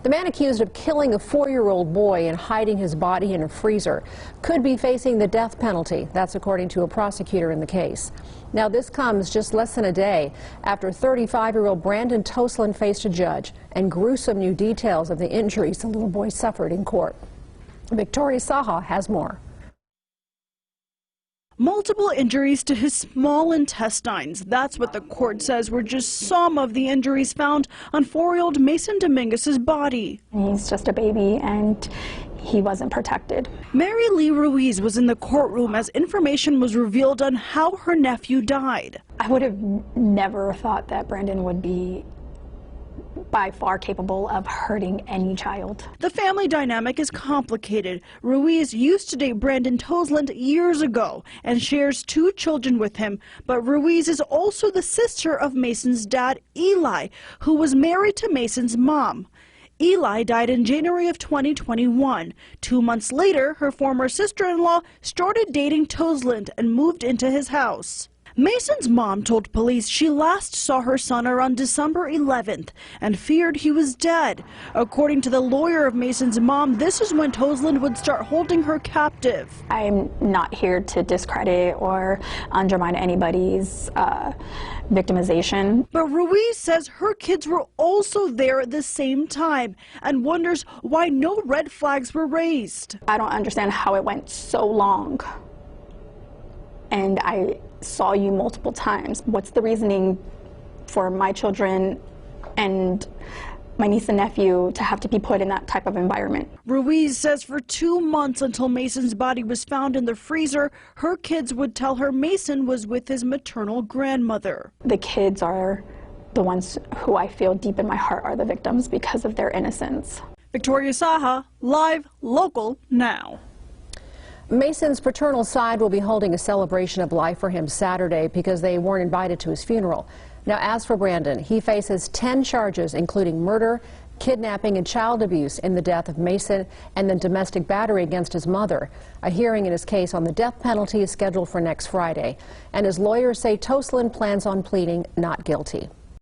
The man accused of killing a 4-year-old boy and hiding his body in a freezer could be facing the death penalty. That's according to a prosecutor in the case. Now, this comes just less than a day after 35-year-old Brandon Toseland faced a judge and gruesome new details of the injuries the little boy suffered in court. Victoria Saha has more. Multiple injuries to his small intestines. That's what the court says were just some of the injuries found on 4-year-old Mason Dominguez's body. He's just a baby and he wasn't protected. Mary Lee Ruiz was in the courtroom as information was revealed on how her nephew died. I would have never thought that Brandon would be by far capable of hurting any child. The family dynamic is complicated. Ruiz used to date Brandon Toseland years ago and shares 2 children with him, but Ruiz is also the sister of Mason's dad, Eli, who was married to Mason's mom. Eli died in January of 2021. 2 months later, her former sister-in-law started dating Toseland and moved into his house. Mason's mom told police she last saw her son around December 11th and feared he was dead. According to the lawyer of Mason's mom, this is when Toseland would start holding her captive. I'm not here to discredit or undermine anybody's victimization. But Ruiz says her kids were also there at the same time and wonders why no red flags were raised. I don't understand how it went so long. And I saw you multiple times. What's the reasoning for my children and my niece and nephew to have to be put in that type of environment? Ruiz says for 2 months until Mason's body was found in the freezer, her kids would tell her Mason was with his maternal grandmother. The kids are the ones who I feel deep in my heart are the victims because of their innocence. Victoria Saha, live, local, now. Mason's paternal side will be holding a celebration of life for him Saturday because they weren't invited to his funeral. Now, as for Brandon, he faces 10 charges, including murder, kidnapping, and child abuse in the death of Mason, and then domestic battery against his mother. A hearing in his case on the death penalty is scheduled for next Friday. And his lawyers say Toseland plans on pleading not guilty.